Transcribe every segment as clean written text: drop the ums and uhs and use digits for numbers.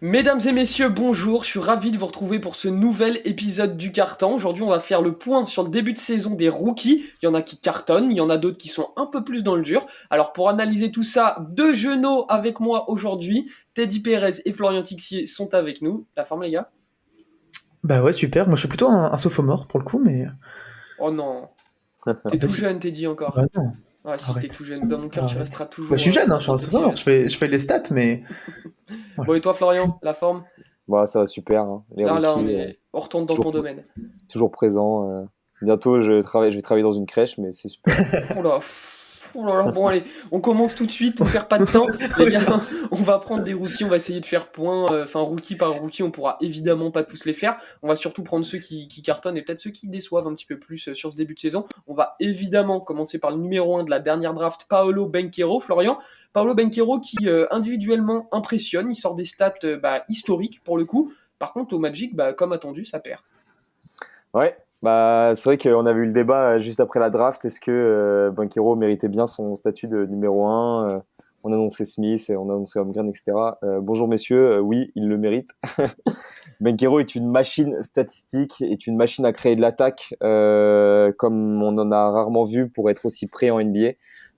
Mesdames et messieurs, bonjour, je suis ravi de vous retrouver pour ce nouvel épisode du Carton. Aujourd'hui, on va faire le point sur le début de saison des rookies. Il y en a qui cartonnent, il y en a d'autres qui sont un peu plus dans le dur. Alors pour analyser tout ça, deux genoux avec moi aujourd'hui. Teddy Pérez et Florian Tixier sont avec nous. La forme les gars? Bah ouais, super. Moi, je suis plutôt un sophomore pour le coup, mais Oh non, t'es tout vas-y. jeune Teddy Bah encore. non, Ah si, t'es arrête. tout jeune. Dans mon cœur, tu Arrête. resteras Bah, je toujours suis jeune, hein, je suis un un petit sophomore. jeune. Je fais les stats, mais Bon voilà. et toi Florian, la forme? Bah, ça va super, hein. Les Là, rookies, on retourne dans toujours, ton domaine. toujours présents. Bientôt, je vais travailler dans une crèche, mais c'est super. Oula, oh là là, bon allez, on commence tout de suite pour faire pas de temps. Les gars, on va prendre des rookies, on va essayer de faire point, enfin rookie par rookie, on pourra évidemment pas tous les faire. On va surtout prendre ceux qui cartonnent et peut-être ceux qui déçoivent un petit peu plus sur ce début de saison. On va évidemment commencer par le numéro 1 de la dernière draft, Paolo Banchero. Florian, Paolo Banchero qui individuellement impressionne, il sort des stats historiques pour le coup. Par contre au Magic, comme attendu, ça perd. Ouais, bah, c'est vrai qu'on avait eu le débat juste après la draft. Est-ce que Banchero méritait bien son statut de numéro un. On annonçait Smith et on annonçait Holmgren, etc. Bonjour messieurs, oui, il le mérite. Banchero est une machine statistique, est une machine à créer de l'attaque, comme on en a rarement vu pour être aussi prêt en NBA.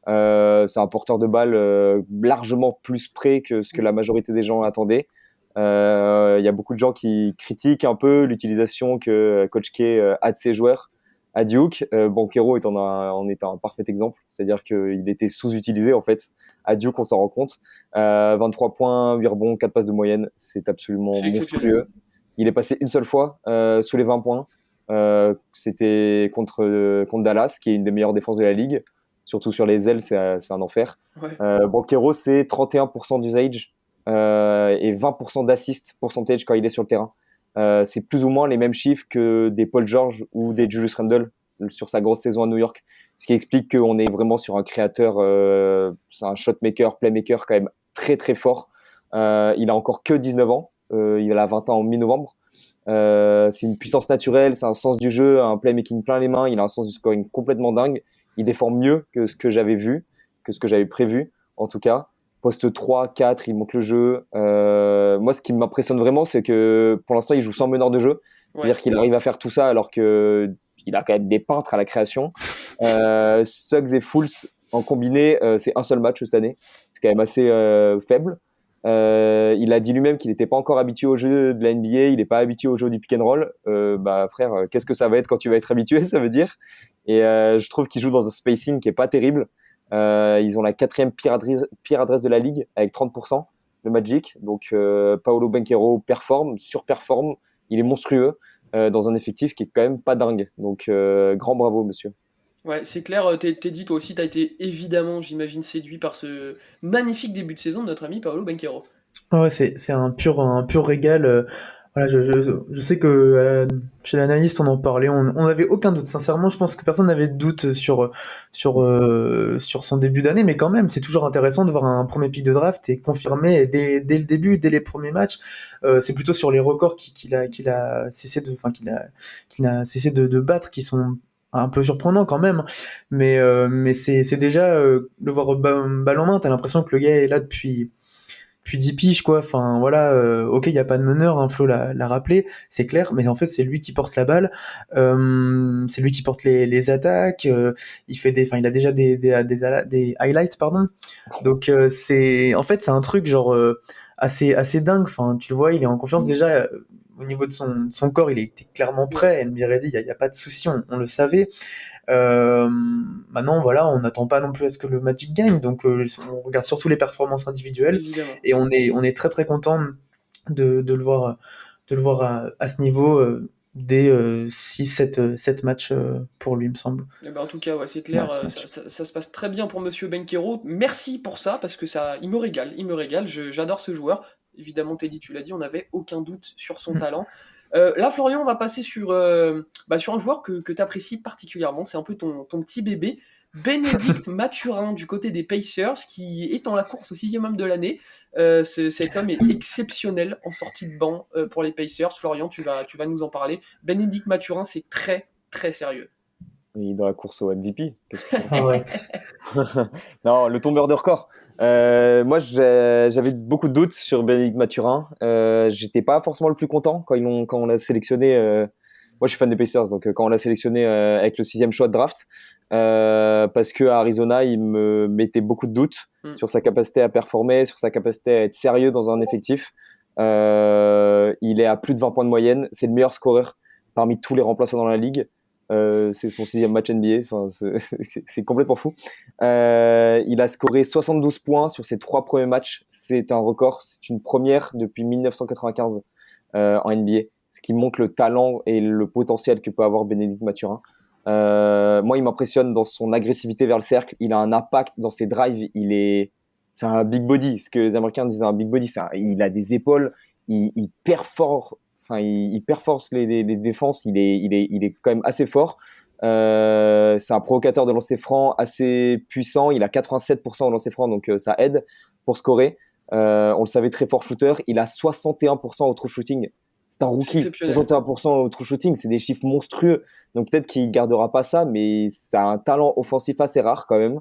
C'est un porteur de balle largement plus prêt que ce que la majorité des gens attendaient. Il y a beaucoup de gens qui critiquent un peu l'utilisation que Coach K a de ses joueurs à Duke. Banchero en est un parfait exemple, c'est-à-dire qu'il était sous-utilisé en fait. À Duke, on s'en rend compte. 23 points, 8 rebonds, 4 passes de moyenne, c'est absolument C'est exceptionnel. monstrueux. Il est passé une seule fois sous les 20 points. C'était contre Dallas, qui est une des meilleures défenses de la ligue. Surtout sur les ailes, c'est un enfer. Ouais. Banchero, c'est 31% d'usage et 20% d'assist percentage quand il est sur le terrain. C'est plus ou moins les mêmes chiffres que des Paul George ou des Julius Randle sur sa grosse saison à New York. Ce qui explique qu'on est vraiment sur un créateur, c'est un shotmaker, playmaker quand même très très fort. Il a encore que 19 ans, il a 20 ans en mi-novembre. C'est une puissance naturelle, c'est un sens du jeu, un playmaking plein les mains, il a un sens du scoring complètement dingue. Il défend mieux que ce que j'avais vu, que ce que j'avais prévu en tout cas. Poste 3, 4, il monte le jeu. Moi, ce qui m'impressionne vraiment, c'est que pour l'instant, il joue sans meneur de jeu. Ouais. C'est-à-dire qu'il arrive à faire tout ça alors que il a quand même des peintres à la création. Suggs et Fultz en combiné, c'est un seul match cette année. C'est quand même assez faible. Il a dit lui-même qu'il n'était pas encore habitué au jeu de la NBA, il n'est pas habitué au jeu du pick and roll. Bah frère, qu'est-ce que ça va être quand tu vas être habitué, ça veut dire. Et je trouve qu'il joue dans un spacing qui est pas terrible. Ils ont la quatrième pire adresse de la ligue avec 30%, le Magic. Donc Paolo Banchero surperforme, il est monstrueux dans un effectif qui est quand même pas dingue. Donc grand bravo monsieur. Ouais, c'est clair, Teddy, toi aussi, t'as été évidemment, j'imagine, séduit par ce magnifique début de saison de notre ami Paolo Banchero. ouais, c'est un pur régal. Voilà, je sais que chez l'analyste, on en parlait, on n'avait aucun doute. Sincèrement, je pense que personne n'avait de doute sur son début d'année, mais quand même, c'est toujours intéressant de voir un premier pick de draft et confirmer dès le début, dès les premiers matchs. C'est plutôt sur les records qu'il a cessé qu'il a cessé de battre qui sont un peu surprenants quand même. Mais c'est déjà le voir balle en main. T'as l'impression que le gars est là depuis 10 piges, quoi. Enfin, voilà, ok, il n'y a pas de meneur, hein, Flo l'a rappelé, c'est clair, mais en fait, c'est lui qui porte la balle, c'est lui qui porte les attaques, il a déjà des highlights, pardon. Donc, en fait, c'est un truc, genre, assez dingue. Enfin, tu le vois, il est en confiance déjà. Au niveau de son corps, il était clairement Ouais. prêt. NBA ready, il y a pas de souci, on le savait. Maintenant, voilà, on n'attend pas non plus à ce que le Magic gagne, donc on regarde surtout les performances individuelles Évidemment. et on est très très content de le voir à ce niveau dès 6-7 matchs pour lui, il me semble. Eh ben, en tout cas, ouais, c'est Ouais, clair, ce ça, match. ça se passe très bien pour Monsieur Banchero. Merci pour ça, parce que ça, il me régale, il me régale. J'adore ce joueur. Évidemment, Teddy, tu l'as dit, on n'avait aucun doute sur son Mm. talent. Là, Florian, on va passer sur un joueur que tu apprécies particulièrement. C'est un peu ton petit bébé. Bénédicte Mathurin du côté des Pacers, qui est dans la course au sixième homme de l'année. Cet homme est exceptionnel en sortie de banc pour les Pacers. Florian, tu vas nous en parler. Bénédicte Mathurin, c'est très, très sérieux. Il est dans la course au MVP. Qu'est-ce que tu racontes? Arrête. Non, le tombeur de record. Moi, j'avais beaucoup de doutes sur Bénédicte Mathurin. J'étais pas forcément le plus content quand on l'a sélectionné. Moi, je suis fan des Pacers, donc quand on l'a sélectionné avec le 6e choix de draft, parce que à Arizona, il me mettait beaucoup de doutes sur sa capacité à performer, sur sa capacité à être sérieux dans un effectif. Il est à plus de 20 points de moyenne. C'est le meilleur scoreur parmi tous les remplaçants dans la ligue. C'est son 6e match NBA. Enfin, c'est complètement fou. Il a scoré 72 points sur ses 3 premiers matchs. C'est un record. C'est une première depuis 1995 en NBA. Ce qui montre le talent et le potentiel que peut avoir Bénédicte Mathurin. Moi, il m'impressionne dans son agressivité vers le cercle. Il a un impact dans ses drives. C'est un big body. Ce que les Américains disent un big body, il a des épaules. Il perfore. Enfin, il perforce les défenses. Il est quand même assez fort. C'est un provocateur de lancer franc assez puissant. Il a 87% au lancer franc, donc ça aide pour scorer. On le savait, très fort shooter. Il a 61% au true shooting. C'est un rookie. 61% au true shooting, c'est des chiffres monstrueux. Donc peut-être qu'il gardera pas ça, mais c'est un talent offensif assez rare quand même.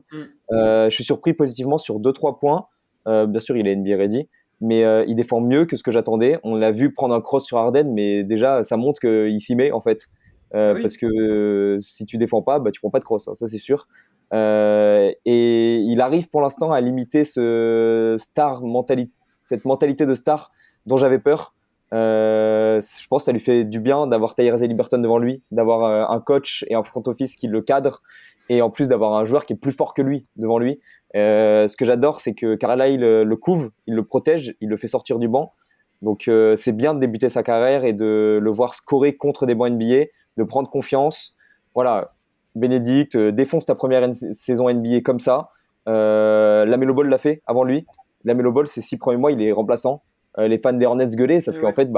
Je suis surpris positivement sur 2-3 points. Bien sûr, il est NBA ready, mais il défend mieux que ce que j'attendais. On l'a vu prendre un cross sur Harden, mais déjà ça montre qu'il s'y met en fait. Parce que si tu défends pas, bah tu prends pas de cross, hein, ça c'est sûr. Et il arrive pour l'instant à limiter cette mentalité de star dont j'avais peur. Je pense que ça lui fait du bien d'avoir Tyrese Haliburton devant lui, d'avoir un coach et un front office qui le cadre, et en plus d'avoir un joueur qui est plus fort que lui devant lui. Ce que j'adore, c'est que Carlisle le couvre, il le protège, il le fait sortir du banc. Donc c'est bien de débuter sa carrière et de le voir scorer contre des bancs NBA, de prendre confiance. Voilà, Bénédicte, défonce ta première saison NBA comme ça. Lamelo Ball l'a fait avant lui. Lamelo Ball, ces 6 premiers mois, il est remplaçant. Les fans des Hornets gueulaient, sauf qu'en fait,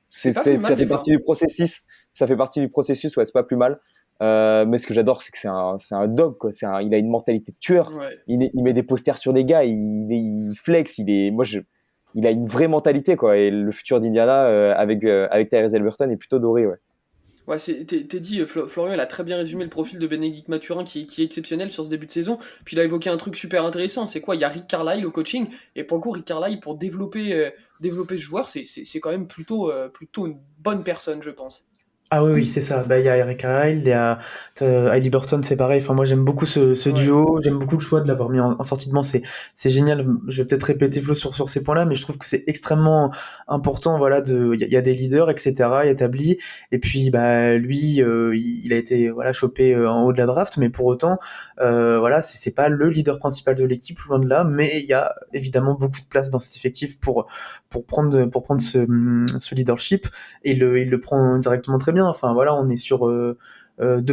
ça fait partie du processus. Ça fait partie du processus, ouais, c'est pas plus mal. Mais ce que j'adore, c'est que c'est un dog, quoi. Il a une mentalité de tueur. Ouais. Il met des posters sur des gars, il flex, il a une vraie mentalité, quoi. Et le futur d'Indiana avec Tyrese Haliburton est plutôt doré, ouais. Ouais, t'es dit, Florian, il a très bien résumé le profil de Bénédicte Mathurin qui est exceptionnel sur ce début de saison. Puis il a évoqué un truc super intéressant, c'est quoi? Il y a Rick Carlisle au coaching, et pour le coup, Rick Carlisle, pour développer ce joueur, c'est quand même plutôt une bonne personne, je pense. Ah oui, oui, c'est ça. Bah, il y a Eric Carlisle, il y a Haliburton, c'est pareil. Enfin, moi, j'aime beaucoup ce Ouais. duo. J'aime beaucoup le choix de l'avoir mis en sortie de banc. C'est génial. Je vais peut-être répéter Flo sur ces points-là, mais je trouve que c'est extrêmement important. Voilà, il y a des leaders, etc., établis. Et puis, bah, lui, il a été voilà chopé en haut de la draft, mais pour autant, voilà, c'est pas le leader principal de l'équipe, loin de là. Mais il y a évidemment beaucoup de place dans cet effectif pour prendre ce leadership. Et il le prend directement très bien. Enfin voilà, on est sur 2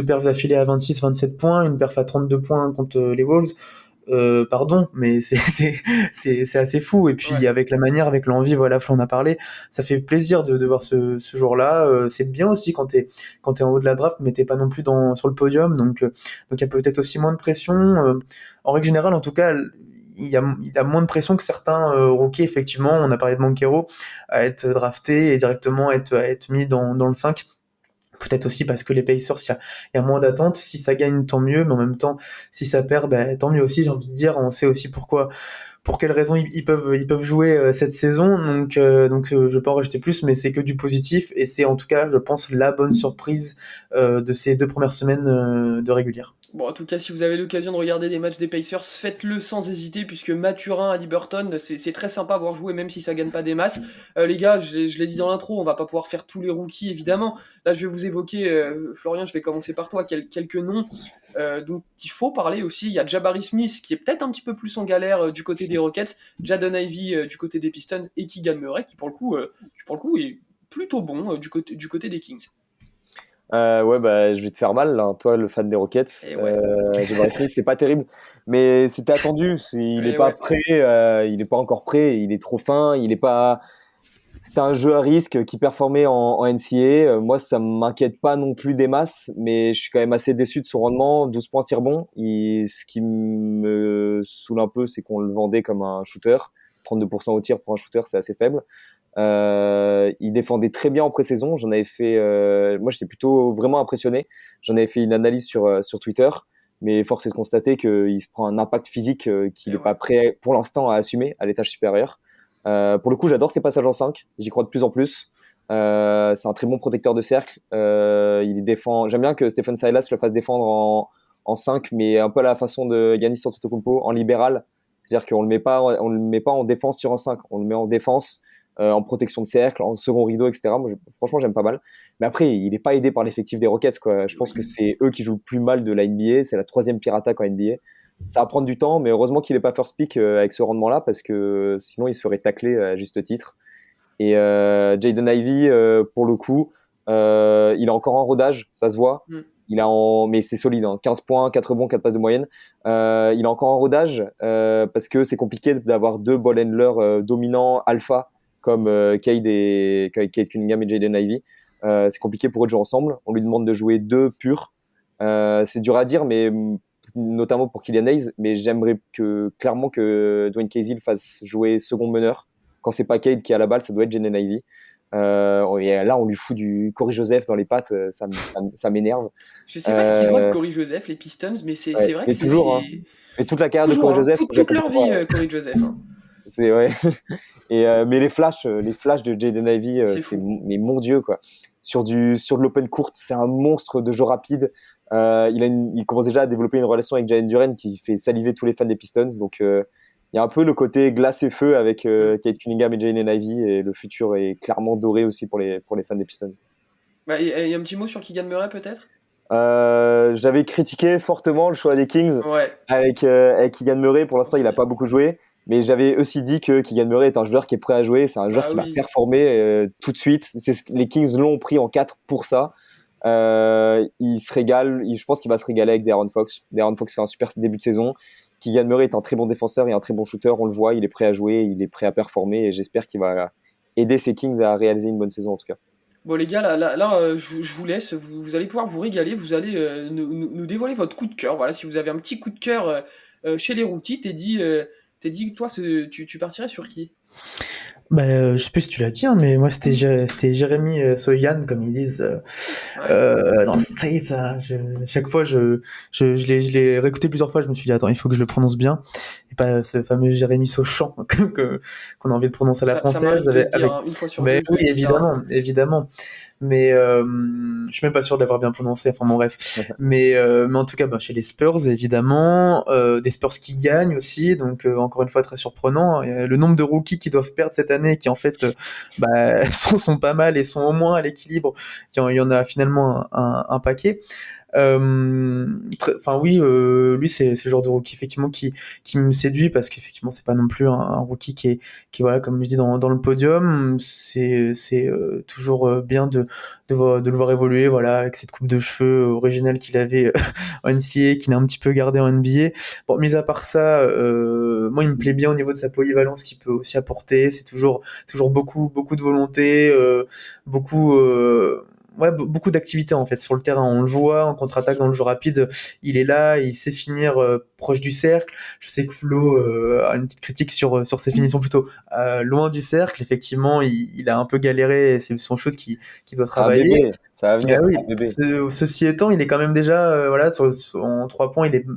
perfs d'affilée à 26-27 points, une perf à 32 points contre les Wolves. Pardon, mais c'est assez fou. Et puis Ouais. avec la manière, avec l'envie, voilà, Flo en a parlé, ça fait plaisir de voir ce jour-là. C'est bien aussi quand t'es en haut de la draft, mais t'es pas non plus sur le podium, donc il y a peut-être aussi moins de pression. En règle générale, en tout cas, il y a moins de pression que certains rookies, effectivement. On a parlé de Banchero, à être drafté et directement à être mis dans le 5. Peut-être aussi parce que les Pacers, il y a moins d'attentes. Si ça gagne, tant mieux, mais en même temps, si ça perd, bah, tant mieux aussi, j'ai envie de dire. On sait aussi pour quelles raisons ils peuvent jouer cette saison. Donc je vais pas en rajouter plus, mais c'est que du positif. Et c'est en tout cas, je pense, la bonne surprise de ces 2 premières semaines de régulière. Bon, en tout cas, si vous avez l'occasion de regarder des matchs des Pacers, faites-le sans hésiter, puisque Mathurin, Haliburton, c'est très sympa à voir jouer, même si ça gagne pas des masses. Les gars, je l'ai dit dans l'intro, on va pas pouvoir faire tous les rookies, évidemment. Là, je vais vous évoquer, Florian, je vais commencer par toi, quelques noms dont il faut parler aussi. Il y a Jabari Smith, qui est peut-être un petit peu plus en galère du côté des Rockets, Jaden Ivey du côté des Pistons, et Keegan Murray, qui pour le coup est plutôt bon du côté des Kings. Ouais, bah, je vais te faire mal, là. Toi, le fan des Rockets. Et ouais, Jabari Smith, c'est pas terrible. Mais c'était attendu. Il est et pas ouais. prêt. Il est pas encore prêt. Il est trop fin. Il est pas. C'était un jeu à risque qui performait en NCAA. Moi, ça m'inquiète pas non plus des masses, mais je suis quand même assez déçu de son rendement. 12 points, 6 rebonds. Ce qui me saoule un peu, c'est qu'on le vendait comme un shooter. 32% au tir pour un shooter, c'est assez faible. Il défendait très bien en pré-saison. Moi, j'étais plutôt vraiment impressionné. J'en avais fait une analyse sur Twitter. mais force est de constater qu'il se prend un impact physique qu'il Et n'est pas ouais. prêt pour l'instant à assumer à l'étage supérieur. Pour le coup, j'adore ses passages en 5, j'y crois de plus en plus. C'est un très bon protecteur de cercle. Il défend. J'aime bien que Stephen Silas le fasse défendre en 5, mais un peu à la façon de Giannis Antetokounmpo, en libéral. C'est-à-dire qu'on on le met pas en défense sur un 5, on le met en défense, en protection de cercle, en second rideau, etc. Moi, franchement, j'aime pas mal. Mais après, il n'est pas aidé par l'effectif des Rockets, quoi. Je pense que c'est eux qui jouent le plus mal de la NBA. C'est la 3e pire attaque en NBA. Ça va prendre du temps, mais heureusement qu'il n'est pas first pick avec ce rendement-là, parce que sinon, il se ferait tacler à juste titre. Et Jaden Ivey, pour le coup, il est encore en rodage, ça se voit. Mm. Mais c'est solide, hein. 15 points, 4 rebonds, 4 passes de moyenne. Il est encore en rodage parce que c'est compliqué d'avoir 2 ball handlers dominants alpha comme Cade Cunningham et Jaden Ivey. C'est compliqué pour eux de jouer ensemble. On lui demande de jouer 2 purs. C'est dur à dire, mais notamment pour Killian Hayes. Mais j'aimerais clairement que Dwayne Casey le fasse jouer second meneur. Quand c'est pas Cade qui a la balle, ça doit être Jaden Ivey. Et là, on lui fout du Corey Joseph dans les pattes, ça m'énerve. Je sais pas ce qu'ils ont avec Corey Joseph, les Pistons, mais c'est Ouais. vrai que Mais toujours, hein. Mais toute la carrière de Corey Joseph, toute leur vie, Corey Joseph. Hein. C'est ouais. Mais les flashs de Jaden Ivey, mais mon Dieu quoi. Sur de l'open court, c'est un monstre de jeu rapide. Il commence déjà à développer une relation avec Jalen Duren qui fait saliver tous les fans des Pistons. Donc il y a un peu le côté glace et feu avec Cade Cunningham et Jaden Ivey, et le futur est clairement doré aussi pour les fans des Pistons. Bah, y a un petit mot sur Keegan Murray peut-être. J'avais critiqué fortement le choix des Kings avec Keegan Murray. Pour l'instant, il n'a pas beaucoup joué. Mais j'avais aussi dit que Keegan Murray est un joueur qui est prêt à jouer. C'est un joueur qui va performer tout de suite. Les Kings l'ont pris en 4 pour ça. Il se régale. Je pense qu'il va se régaler avec De'Aaron Fox. De'Aaron Fox fait un super début de saison. Keegan Murray est un très bon défenseur et un très bon shooter. On le voit, il est prêt à jouer, il est prêt à performer. Et j'espère qu'il va aider ces Kings à réaliser une bonne saison en tout cas. Bon les gars, là je vous laisse, vous allez pouvoir vous régaler, vous allez nous dévoiler votre coup de cœur. Voilà, si vous avez un petit coup de cœur chez les rookies, t'es dit que toi, tu partirais sur qui? Je sais plus si tu l'as dit, hein, mais moi c'était Jérémy Soyan, comme ils disent dans le States. Hein. Chaque fois, je l'ai réécouté plusieurs fois, je me suis dit, attends, il faut que je le prononce bien. Et pas ce fameux Jérémy Sauchamp qu'on a envie de prononcer à la française. Une fois sur Mais deux, oui, évidemment. Mais je suis même pas sûr d'avoir bien prononcé, enfin bon bref. Mais en tout cas, chez les Spurs, évidemment, des Spurs qui gagnent aussi, donc encore une fois très surprenant. Le nombre de rookies qui doivent perdre cette année, qui en fait sont pas mal et sont au moins à l'équilibre, il y en a finalement un paquet. Lui c'est le genre de rookie effectivement qui me séduit, parce qu'effectivement c'est pas non plus un rookie qui est voilà, comme je dis, dans le podium. C'est toujours bien de le voir évoluer, voilà, avec cette coupe de cheveux originale qu'il avait en NCAA, qu'il a un petit peu gardé en NBA. Bon, mis à part ça, moi il me plaît bien au niveau de sa polyvalence qu'il peut aussi apporter. C'est toujours beaucoup de volonté, beaucoup d'activités en fait sur le terrain. On le voit en contre-attaque, dans le jeu rapide, il est là, il sait finir proche du cercle. Je sais que Flo a une petite critique sur ses finitions plutôt loin du cercle. Effectivement, il a un peu galéré, c'est son shoot qui doit travailler. Ça va venir, oui. Ceci étant, il est quand même déjà en 3 points, il est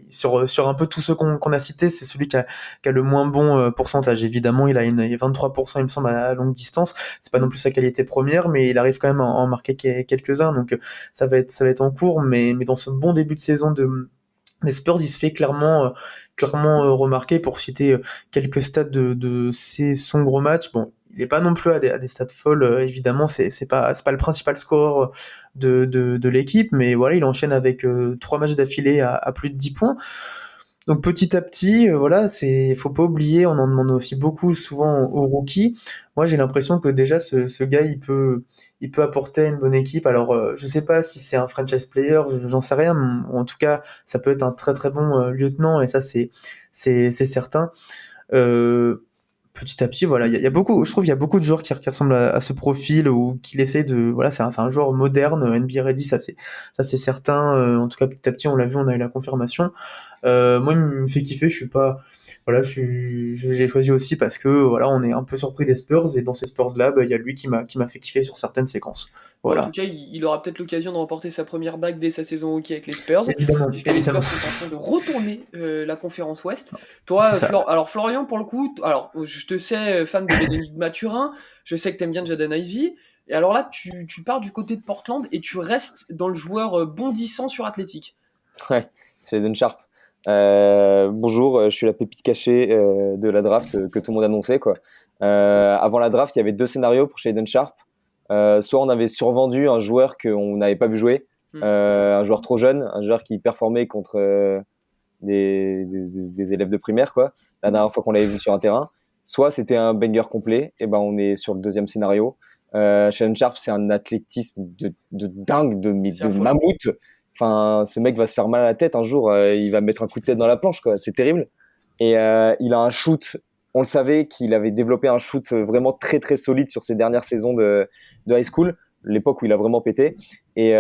sur un peu tous ceux qu'on a cités, c'est celui qui a le moins bon pourcentage. Évidemment, il a 23%, il me semble, à longue distance. C'est pas non plus sa qualité première, mais il arrive quand même à en marquer quelques-uns, donc ça va être en cours. Mais dans ce bon début de saison des Spurs, il se fait clairement remarquer. Pour citer quelques stats de son gros match, bon, il n'est pas non plus à des stats folles, évidemment, c'est pas le principal scoreur de l'équipe, mais voilà, il enchaîne avec 3 matchs d'affilée à plus de 10 points. Donc petit à petit, voilà, faut pas oublier, on en demande aussi beaucoup souvent aux rookies. Moi, j'ai l'impression que déjà ce gars, il peut apporter une bonne équipe. Alors, je sais pas si c'est un franchise player, j'en sais rien. Mais en tout cas, ça peut être un très très bon lieutenant, et ça c'est certain. Petit à petit, voilà, il y a beaucoup, je trouve, il y a beaucoup de joueurs qui ressemblent à ce profil, ou qui essaient de, voilà, c'est un joueur moderne, NBA ready, ça c'est certain. En tout cas, petit à petit, on l'a vu, on a eu la confirmation. Moi, il me fait kiffer. Je suis pas, voilà, j'ai choisi aussi parce que voilà, on est un peu surpris des Spurs et dans ces Spurs-là, il y a lui qui m'a fait kiffer sur certaines séquences. Bon, en tout Voilà, cas, il aura peut-être l'occasion de remporter sa première bague dès sa saison hockey avec les Spurs, évidemment, puisque les évidemment, Spurs sont en train de retourner la conférence Ouest. c'est Toi, ça. Alors Florian, pour le coup, alors je te sais fan de Bénédicte Mathurin, je sais que t'aimes bien Jaden Ivey, et alors là, tu pars du côté de Portland et tu restes dans le joueur bondissant sur Athletic. Ouais, Shaedon Sharp. Bonjour, je suis la pépite cachée de la draft que tout le monde annonçait, quoi. Avant la draft, il y avait 2 scénarios pour Shaedon Sharp. Soit on avait survendu un joueur qu'on n'avait pas vu jouer, un joueur trop jeune, un joueur qui performait contre des élèves de primaire, quoi, la dernière fois qu'on l'avait vu sur un terrain. Soit c'était un banger complet, et ben on est sur le deuxième scénario. Shaedon Sharp, c'est un athlétisme de dingue, C'est de affolant. mammouth. Enfin, ce mec va se faire mal à la tête un jour, il va mettre un coup de tête dans la planche, quoi. C'est terrible. Et il a un shoot. On le savait qu'il avait développé un shoot vraiment très très solide sur ses dernières saisons de high school, l'époque où il a vraiment pété. Et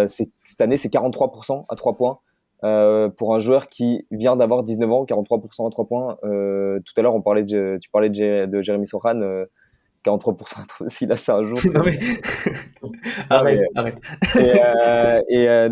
cette année, c'est 43% à 3 points. Pour un joueur qui vient d'avoir 19 ans, 43% à 3 points. Tout à l'heure, tu parlais de Jérémy Sohan, 43% à 3 si là, c'est un jour. Non mais Non, mais, arrête.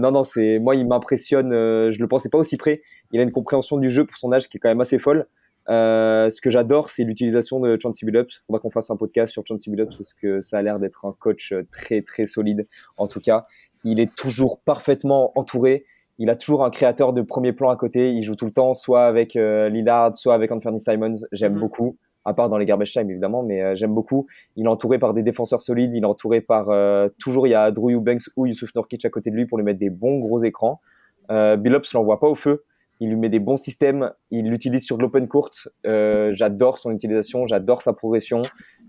non, non, moi, il m'impressionne. Je le pensais pas aussi près. Il a une compréhension du jeu pour son âge qui est quand même assez folle. Ce que j'adore, c'est l'utilisation de Chauncey Billups. Il faudra qu'on fasse un podcast sur Chauncey Billups parce que ça a l'air d'être un coach très, très solide. En tout cas, il est toujours parfaitement entouré. Il a toujours un créateur de premier plan à côté. Il joue tout le temps, soit avec Lillard, soit avec Anthony Simons. J'aime beaucoup, à part dans les garbage time évidemment, mais j'aime beaucoup. Il est entouré par des défenseurs solides. Il est entouré par toujours il y a Drew Eubanks ou Yusuf Nurkic à côté de lui pour lui mettre des bons gros écrans. Billups l'envoie pas au feu. Il lui met des bons systèmes. Il l'utilise sur de l'open court. J'adore son utilisation. J'adore sa progression.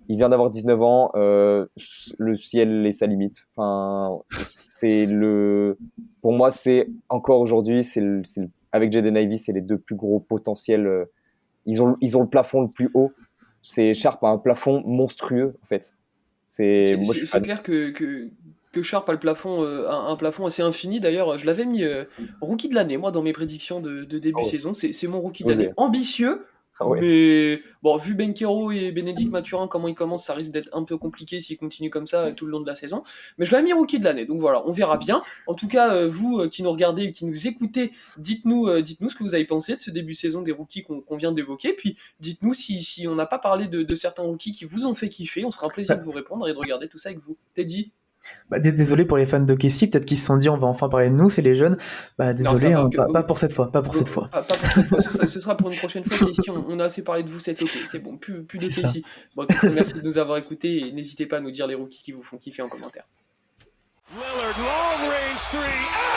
Il vient d'avoir 19 ans. Le ciel est sa limite. Enfin, pour moi, c'est encore aujourd'hui, avec Jaden Ivey, c'est les 2 plus gros potentiels. Ils ont le plafond le plus haut. Sharp a un plafond monstrueux, en fait. Moi, je suis C'est fan. clair que Sharp a un plafond assez infini. D'ailleurs, je l'avais mis rookie de l'année, moi, dans mes prédictions de début Ah ouais, saison. C'est mon rookie de l'année. osé. Ambitieux, Ah ouais. mais bon, vu Benkero et Bénédicte Mathurin, comment ils commencent, ça risque d'être un peu compliqué s'ils continuent comme ça tout le long de la saison. Mais je l'avais mis rookie de l'année, donc voilà, on verra bien. En tout cas, vous qui nous regardez et qui nous écoutez, dites-nous ce que vous avez pensé de ce début de saison des rookies qu'on vient d'évoquer. Puis dites-nous si on n'a pas parlé de certains rookies qui vous ont fait kiffer. On se fera un plaisir de vous répondre et de regarder tout ça avec vous. Teddy? Désolé pour les fans de Kessie, peut-être qu'ils se sont dit on va enfin parler de nous, c'est les jeunes. Non, ça Désolé, va. hein, pas pour cette fois, pas pour cette fois. Pas pour cette fois, ce sera pour une prochaine fois. Ici, on a assez parlé de vous cet été, c'est bon, plus de C'est ça. Casey. Bon, en tout cas, merci de nous avoir écoutés et n'hésitez pas à nous dire les rookies qui vous font kiffer en commentaire. Lillard, long range three.